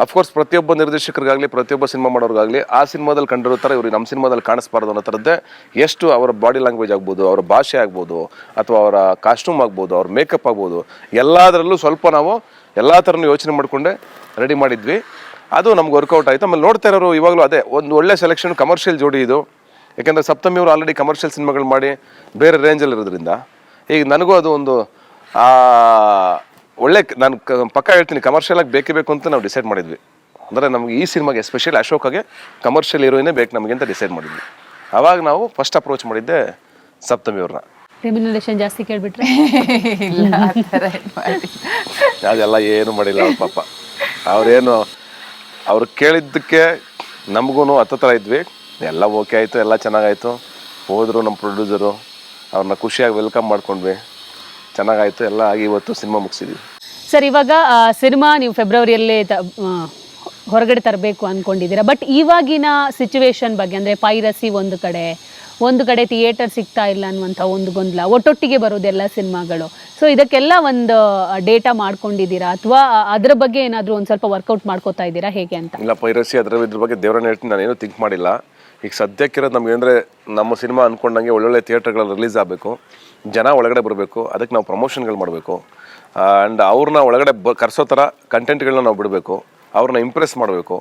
ಅಫ್ಕೋರ್ಸ್ ಪ್ರತಿಯೊಬ್ಬ ನಿರ್ದೇಶಕರಿಗಾಗಲಿ ಪ್ರತಿಯೊಬ್ಬ ಸಿನಿಮಾ ಮಾಡೋರಿಗಾಗಲಿ ಆ ಸಿನಿಮಾದಲ್ಲಿ ಕಂಡಿರೋ ಥರ ಇವ್ರಿಗೆ ನಮ್ಮ ಸಿನಿಮಾದಲ್ಲಿ ಕಾಣಿಸ್ಬಾರ್ದು ಅನ್ನೋ ಥರದ್ದೇ ಎಷ್ಟು ಅವರ ಬಾಡಿ ಲ್ಯಾಂಗ್ವೇಜ್ ಆಗ್ಬೋದು, ಅವರ ಭಾಷೆ ಆಗ್ಬೋದು, ಅಥವಾ ಅವರ ಕಾಸ್ಟ್ಯೂಮ್ ಆಗ್ಬೋದು, ಅವ್ರ ಮೇಕಪ್ ಆಗ್ಬೋದು, ಎಲ್ಲದರಲ್ಲೂ ಸ್ವಲ್ಪ ನಾವು ಎಲ್ಲ ಥರನೂ ಯೋಚನೆ ಮಾಡಿಕೊಂಡೆ ರೆಡಿ ಮಾಡಿದ್ವಿ. ಅದು ನಮ್ಗೆ ವರ್ಕೌಟ್ ಆಯಿತು. ಆಮೇಲೆ ನೋಡ್ತಾ ಇರೋರು ಇವಾಗಲೂ ಅದೇ ಒಂದು ಒಳ್ಳೆ ಸೆಲೆಕ್ಷನ್, ಕಮರ್ಷಿಯಲ್ ಜೋಡಿ ಇದು. ಯಾಕೆಂದರೆ ಸಪ್ತಮಿ ಅವರು ಆಲ್ರೆಡಿ ಕಮರ್ಷಿಯಲ್ ಸಿನಿಮಾಗಳು ಮಾಡಿ ಬೇರೆ ರೇಂಜಲ್ಲಿ ಇರೋದ್ರಿಂದ ಈಗ ನನಗೂ ಅದು ಒಂದು ಒಳ್ಳೆ, ನಾನು ಪಕ್ಕ ಹೇಳ್ತೀನಿ, ಕಮರ್ಷಿಯಲ್ ಆಗಿ ಬೇಕೇ ಬೇಕು ಅಂತ ನಾವು ಡಿಸೈಡ್ ಮಾಡಿದ್ವಿ. ಅಂದರೆ ನಮ್ಗೆ ಈ ಸಿನಿಮಾಗೆ ಎಸ್ಪೆಷಲಿ ಅಶೋಕಾಗೆ ಕಮರ್ಷಿಯಲ್ ಹೀರೋಯಿನೇ ಬೇಕು ನಮಗೆ ಅಂತ ಡಿಸೈಡ್ ಮಾಡಿದ್ವಿ. ಆವಾಗ ನಾವು ಫಸ್ಟ್ ಅಪ್ರೋಚ್ ಮಾಡಿದ್ದೆ ಸಪ್ತಮಿ ಅವ್ರನ್ನ. ರೆಮ್ಯುನರೇಷನ್ ಜಾಸ್ತಿ ಕೇಳ್ಬಿಟ್ರೆ? ಅದೆಲ್ಲ ಏನು ಮಾಡಿಲ್ಲ ಅವ್ರ ಪಾಪ. ಅವ್ರೇನು ಅವ್ರು ಕೇಳಿದ್ದಕ್ಕೆ ನಮಗೂ ಹತ್ತತ್ರ ಇದ್ವಿ, ಎಲ್ಲ ಓಕೆ ಆಯಿತು, ಎಲ್ಲ ಚೆನ್ನಾಗಾಯಿತು. ಹೋದರು ನಮ್ಮ ಪ್ರೊಡ್ಯೂಸರು, ಅವ್ರನ್ನ ಖುಷಿಯಾಗಿ ವೆಲ್ಕಮ್ ಮಾಡ್ಕೊಂಡ್ವಿ, ಚೆನ್ನಾಗಾಯಿತು, ಎಲ್ಲ ಆಗಿ ಇವತ್ತು ಸಿನಿಮಾ ಮುಗಿಸಿದ್ವಿ. ಸರ್, ಇವಾಗ ಸಿನಿಮಾ ನೀವು ಫೆಬ್ರವರಿಯಲ್ಲೇ ಹೊರಗಡೆ ತರಬೇಕು ಅಂದ್ಕೊಂಡಿದ್ದೀರಾ, ಬಟ್ ಇವಾಗಿನ ಸಿಚುವೇಶನ್ ಬಗ್ಗೆ, ಅಂದರೆ ಪೈರಸಿ ಒಂದು ಕಡೆ ಥಿಯೇಟರ್ ಸಿಗ್ತಾ ಇಲ್ಲ ಅನ್ನುವಂಥ ಒಂದು ಗೊಂದಲ, ಒಟ್ಟೊಟ್ಟಿಗೆ ಬರೋದೆಲ್ಲ ಸಿನಿಮಾಗಳು, ಸೊ ಇದಕ್ಕೆಲ್ಲ ಒಂದು ಡೇಟಾ ಮಾಡ್ಕೊಂಡಿದ್ದೀರಾ, ಅಥವಾ ಅದರ ಬಗ್ಗೆ ಏನಾದರೂ ಒಂದು ಸ್ವಲ್ಪ ವರ್ಕೌಟ್ ಮಾಡ್ಕೋತಾ ಇದ್ದೀರಾ ಹೇಗೆ ಅಂತ? ಇಲ್ಲ, ಪೈರಸಿ ಇದ್ರ ಬಗ್ಗೆ ದೇವರನ್ನ ಹೇಳ್ತೀನಿ, ನಾನೇನು ಥಿಂಕ್ ಮಾಡಿಲ್ಲ. ಈಗ ಸದ್ಯಕ್ಕಿರೋದು ನಮ್ಗೆ ಅಂದರೆ ನಮ್ಮ ಸಿನಿಮಾ ಅಂದ್ಕೊಂಡಂಗೆ ಒಳ್ಳೊಳ್ಳೆ ಥಿಯೇಟರ್ಗಳಲ್ಲಿ ರಿಲೀಸ್ ಆಗಬೇಕು, ಜನ ಒಳಗಡೆ ಬರಬೇಕು, ಅದಕ್ಕೆ ನಾವು ಪ್ರಮೋಷನ್ಗಳು ಮಾಡಬೇಕು, ಆ್ಯಂಡ್ ಅವ್ರನ್ನ ಒಳಗಡೆ ಕರೆಸೋ ಥರ ಕಂಟೆಂಟ್ಗಳನ್ನ ನಾವು ಬಿಡಬೇಕು, ಅವ್ರನ್ನ ಇಂಪ್ರೆಸ್ ಮಾಡಬೇಕು,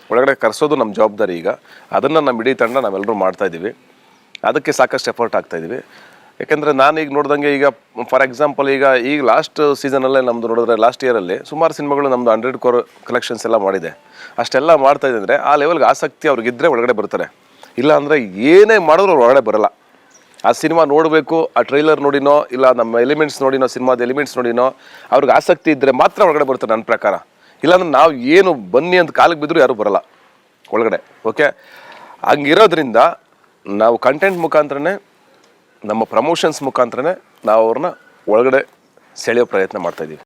ಒಳಗಡೆ ಕರೆಸೋದು ನಮ್ಮ ಜವಾಬ್ದಾರಿ. ಈಗ ಅದನ್ನು ನಮ್ಮ ಇಡೀ ತಂಡ ನಾವೆಲ್ಲರೂ ಮಾಡ್ತಾಯಿದ್ದೀವಿ, ಅದಕ್ಕೆ ಸಾಕಷ್ಟು ಎಫರ್ಟ್ ಆಗ್ತಾಯಿದ್ದೀವಿ. ಯಾಕೆಂದರೆ ನಾನೀಗ ನೋಡ್ದಂಗೆ, ಈಗ ಫಾರ್ ಎಕ್ಸಾಂಪಲ್ ಈಗ ಲಾಸ್ಟ್ ಸೀಸನಲ್ಲೇ ನಮ್ಮದು ನೋಡಿದ್ರೆ ಲಾಸ್ಟ್ ಇಯರಲ್ಲಿ ಸುಮಾರು ಸಿನಿಮಾಗಳು ನಮ್ಮದು 100 crore ಕಲೆಕ್ಷನ್ಸ್ ಎಲ್ಲ ಮಾಡಿದೆ. ಅಷ್ಟೆಲ್ಲ ಮಾಡ್ತಾಯಿದೆ ಅಂದರೆ ಆ ಲೆವೆಲ್ಗೆ ಆಸಕ್ತಿ ಅವ್ರಿಗಿದ್ರೆ ಒಳಗಡೆ ಬರ್ತಾರೆ, ಇಲ್ಲ ಅಂದರೆ ಏನೇ ಮಾಡಿದ್ರು ಅವ್ರು ಒಳಗಡೆ ಬರೋಲ್ಲ. ಆ ಸಿನಿಮಾ ನೋಡಬೇಕು, ಆ ಟ್ರೈಲರ್ ನೋಡಿನೋ ಇಲ್ಲ ನಮ್ಮ ಎಲಿಮೆಂಟ್ಸ್ ನೋಡಿನೋ, ಸಿನಿಮಾದ ಎಲಿಮೆಂಟ್ಸ್ ನೋಡಿನೋ ಅವ್ರಿಗೆ ಆಸಕ್ತಿ ಇದ್ದರೆ ಮಾತ್ರ ಒಳಗಡೆ ಬರ್ತಾರೆ ನನ್ನ ಪ್ರಕಾರ. ಇಲ್ಲಾಂದ್ರೆ ನಾವು ಏನು ಬನ್ನಿ ಅಂತ ಕಾಲಿಗೆ ಬಿದ್ದರೂ ಯಾರೂ ಬರೋಲ್ಲ ಒಳಗಡೆ. ಓಕೆ, ಹಂಗಿರೋದ್ರಿಂದ ನಾವು ಕಂಟೆಂಟ್ ಮುಖಾಂತರನೇ, ನಮ್ಮ ಪ್ರಮೋಷನ್ಸ್ ಮುಖಾಂತರನೇ ನಾವು ಅವ್ರನ್ನ ಒಳಗಡೆ ಸೆಳೆಯೋ ಪ್ರಯತ್ನ ಮಾಡ್ತಾಯಿದ್ದೀವಿ.